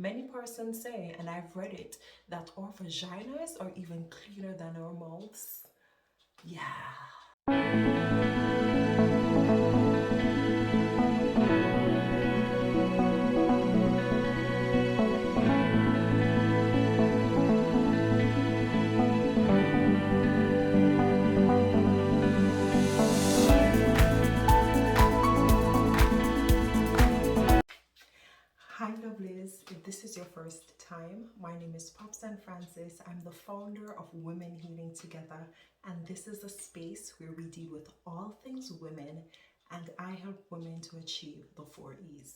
Many persons say, and I've read it, that our vaginas are even cleaner than our mouths. Yeah. Hi lovelies, if this is your first time, my name is Popsann Francis. I'm the founder of Women Healing Together, and this is a space where we deal with all things women, and I help women to achieve the 4 E's.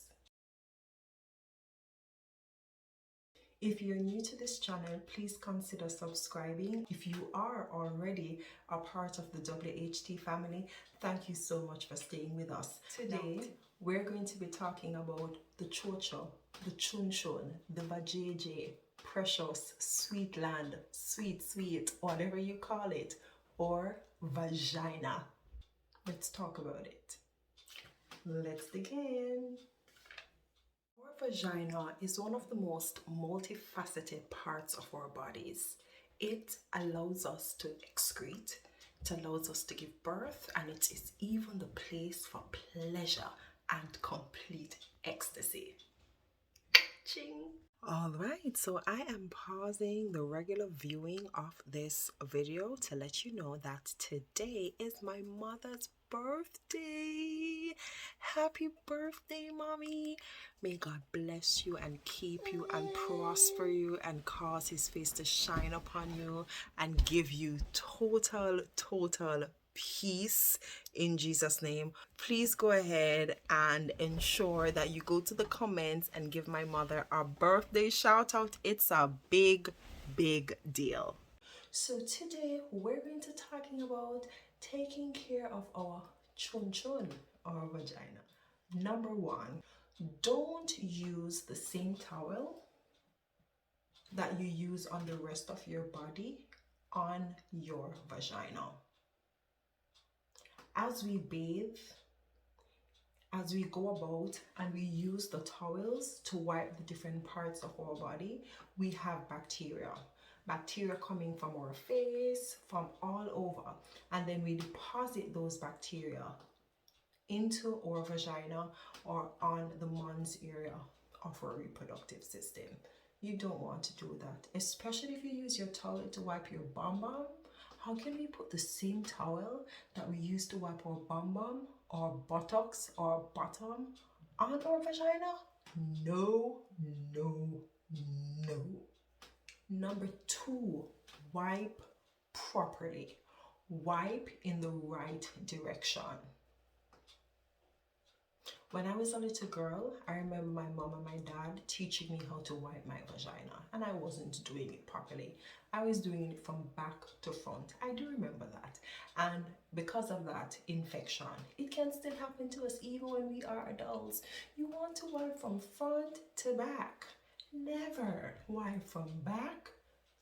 If you're new to this channel, please consider subscribing. If you are already a part of the WHT family, thank you so much for staying with us. Today, we're going to be talking about the chocho, the chunchun, the vajayjay, precious, sweet land, sweet, whatever you call it, or vagina. Let's talk about it. Let's begin. Our vagina is one of the most multifaceted parts of our bodies. It allows us to excrete, it allows us to give birth, and it is even the place for pleasure and complete ecstasy. Ching! Alright, so I am pausing the regular viewing of this video to let you know that today is my mother's birthday. Happy birthday, mommy. May God bless you and keep you and prosper you and cause his face to shine upon you and give you total peace in Jesus' name. Please go ahead and ensure that you go to the comments and give my mother a birthday shout out. It's a big deal. So today we're going to talking about taking care of our chun, our vagina. Number one, don't use the same towel that you use on the rest of your body on your vagina. As we bathe, as we go about and we use the towels to wipe the different parts of our body, we have bacteria. Bacteria coming from our face, from all over. And then we deposit those bacteria into our vagina or on the mons area of our reproductive system. You don't want to do that, especially if you use your towel to wipe your bum bum. How can we put the same towel that we use to wipe our bum bum or buttocks or bottom on our vagina? No. Number two, wipe properly. Wipe in the right direction. When I was a little girl, I remember my mom and my dad teaching me how to wipe my vagina, and I wasn't doing it properly. I was doing it from back to front. I do remember that. And because of that, infection. It can still happen to us even when we are adults. You want to wipe from front to back. Never wipe from back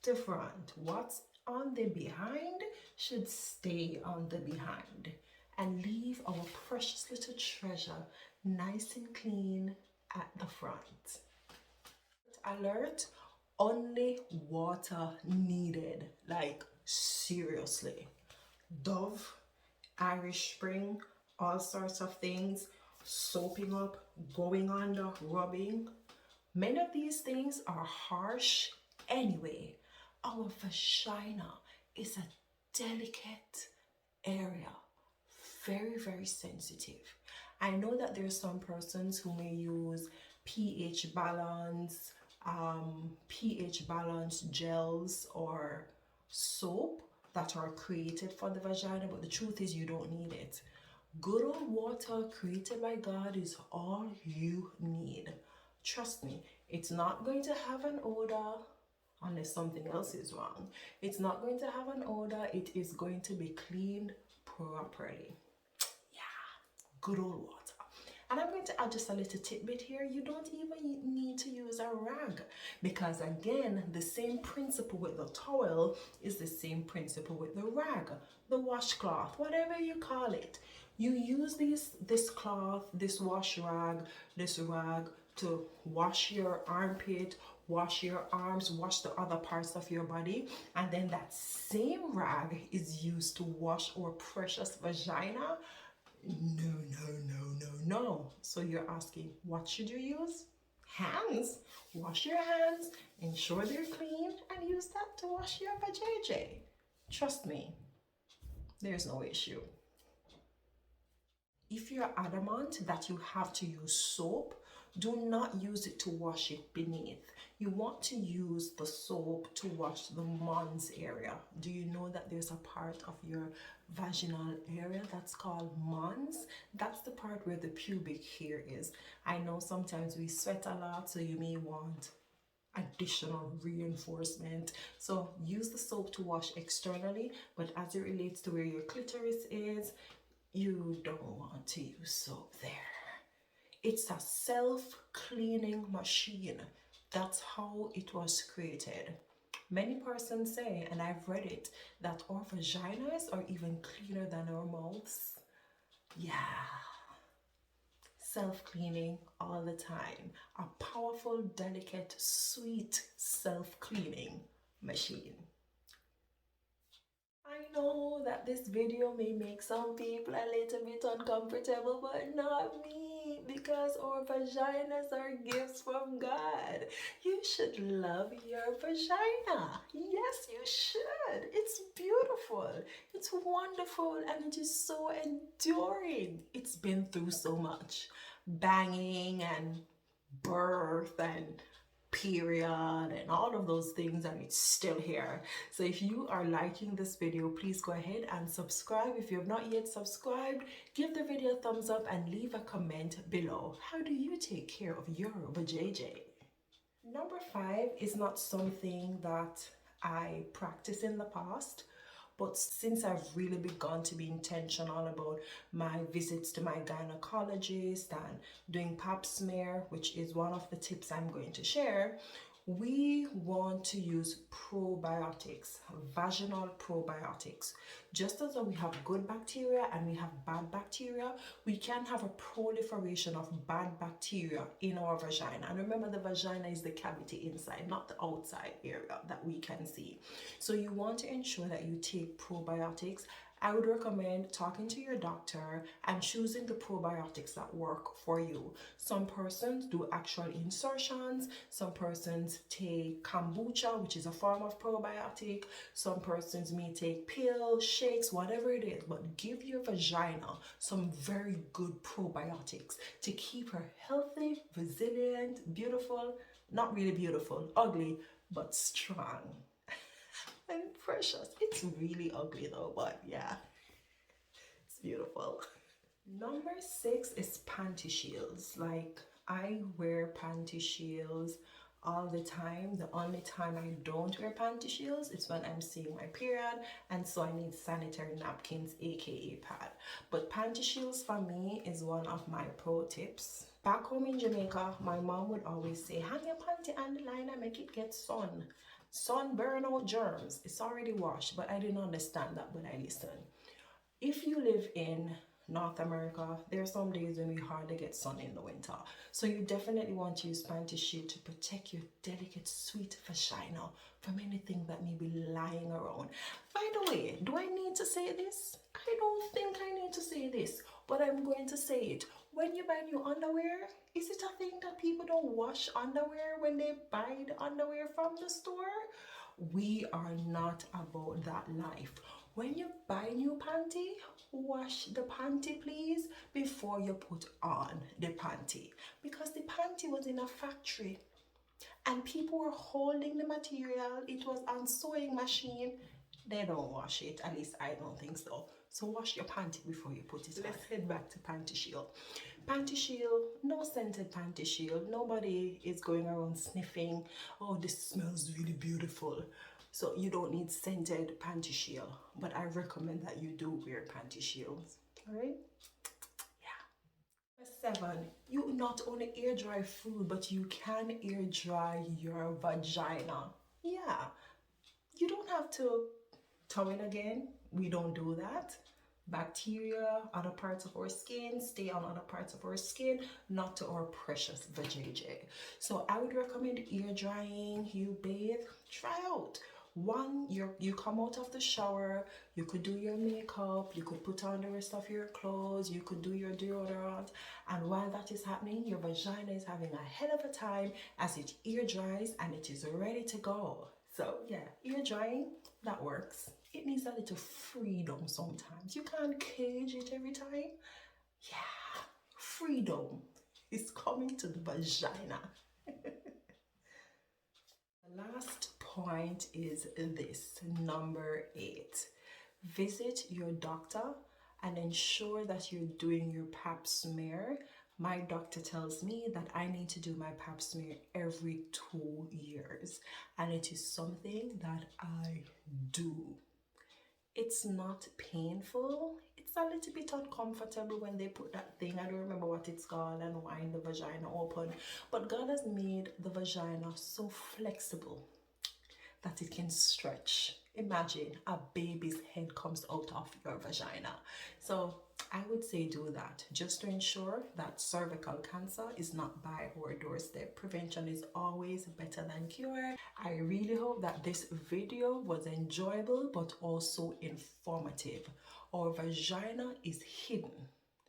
to front. What's on the behind should stay on the behind. And leave our precious little treasure nice and clean at the front. Alert, only water needed. Like seriously. Dove, Irish Spring, all sorts of things, soaping up, going under, rubbing. Many of these things are harsh anyway. Our vagina is a delicate area, very sensitive. I know that there are some persons who may use pH balance gels or soap that are created for the vagina, but the truth is you don't need it. Good old water created by God is all you need. Trust me, it's not going to have an odor unless something else is wrong. It's not going to have an odor. It is going to be cleaned properly. Good old water. And I'm going to add just a little tidbit here. You don't even need to use a rag, because again, the same principle with the towel is the same principle with the rag, the washcloth, whatever you call it. You use this cloth, this wash rag, this rag to wash your armpit, wash your arms, wash the other parts of your body, and then that same rag is used to wash our precious vagina? No, no, no, no, no. So you're asking, what should you use? Hands. Wash your hands, ensure they're clean, and use that to wash your vajayjay. Trust me, there's no issue. If you're adamant that you have to use soap, do not use it to wash it beneath. You want to use the soap to wash the mons area. Do you know that there's a part of your vaginal area that's called mons? That's the part where the pubic hair is. I know sometimes we sweat a lot, so you may want additional reinforcement. So use the soap to wash externally, but as it relates to where your clitoris is, you don't want to use soap there. It's a self-cleaning machine. That's how it was created. Many persons say, and I've read it, that our vaginas are even cleaner than our mouths. Yeah. Self-cleaning all the time. A powerful, delicate, sweet self-cleaning machine. I know that this video may make some people a little bit uncomfortable, but not me, because our vaginas are gifts from God. You should love your vagina. Yes, you should. It's beautiful. It's wonderful, and it is so enduring. It's been through so much. Banging and birth and period and all of those things, and it's still here. So if you are liking this video, please go ahead and subscribe. If you have not yet subscribed, give the video a thumbs up and leave a comment below. How do you take care of your vajayjay? Number 5 is not something that I practiced in the past, but since I've really begun to be intentional about my visits to my gynecologist and doing pap smear, which is one of the tips I'm going to share, we want to use probiotics, vaginal probiotics. Just as we have good bacteria and we have bad bacteria, we can have a proliferation of bad bacteria in our vagina. And remember, the vagina is the cavity inside, not the outside area that we can see. So you want to ensure that you take probiotics. I would recommend talking to your doctor and choosing the probiotics that work for you. Some persons do actual insertions. Some persons take kombucha, which is a form of probiotic. Some persons may take pills, shakes, whatever it is. But give your vagina some very good probiotics to keep her healthy, resilient, beautiful, not really beautiful, ugly, but strong. And precious. It's really ugly though, but yeah, it's beautiful. Number 6 is Panty Shields. Like, I wear Panty Shields all the time. The only time I don't wear Panty Shields is when I'm seeing my period, and so I need sanitary napkins, aka pad. But Panty Shields for me is one of my pro tips. Back home in Jamaica, my mom would always say, hang your panty on the line and make it get sun. Sun burn out germs. It's already washed, but I didn't understand that when I listened. If you live in North America, there are some days when we hardly get sun in the winter. So you definitely want to use Panty Shield to protect your delicate, sweet vagina from anything that may be lying around. By the way, do I need to say this? I don't think I need to say this, but I'm going to say it. When you buy new underwear, is it a thing that people don't wash underwear when they buy the underwear from the store? We are not about that life. When you buy new panty, wash the panty please before you put on the panty, because the panty was in a factory and people were holding the material. It was on sewing machine. They don't wash it, at least I don't think so. So wash your panty before you put it on. Let's head back to Panty Shield. Panty Shield, no scented Panty Shield. Nobody is going around sniffing, oh, this smells really beautiful. So you don't need scented Panty Shield, but I recommend that you do wear Panty Shields. All right? Yeah. Number 7, you not only air dry food, but you can air dry your vagina. Yeah. You don't have to towel again. We don't do that. bacteria, other parts of our skin, stay on other parts of our skin, not to our precious vajayjay. So I would recommend ear drying, you bathe, try out. One, you come out of the shower, you could do your makeup, you could put on the rest of your clothes, you could do your deodorant, and while that is happening, your vagina is having a hell of a time as it ear dries and it is ready to go. So yeah, ear drying, that works. It needs a little freedom sometimes. You can't cage it every time. Yeah, freedom is coming to the vagina. The last point is this, number 8. Visit your doctor and ensure that you're doing your pap smear. My doctor tells me that I need to do my pap smear every 2 years, and it is something that I do. It's not painful. It's a little bit uncomfortable when they put that thing, I don't remember what it's called, and wind the vagina open. But God has made the vagina so flexible that it can stretch. Imagine a baby's head comes out of your vagina. So I would say do that just to ensure that cervical cancer is not by our doorstep. Prevention is always better than cure. I really hope that this video was enjoyable but also informative. Our vagina is hidden.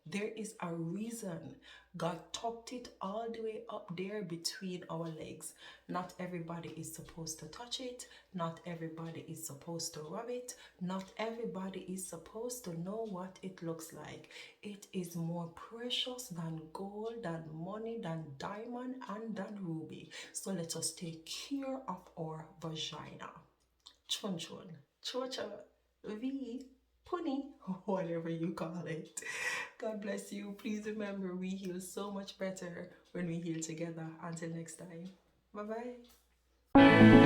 There is a reason God tucked it all the way up there between our legs. Not everybody is supposed to touch it. Not everybody is supposed to rub it. Not everybody is supposed to know what it looks like. It is more precious than gold, than money, than diamond, and than ruby. So let us take care of our vagina. Chun chun, cho cho, v, puni, whatever you call it. God bless you. Please remember, we heal so much better when we heal together. Until next time. Bye-bye.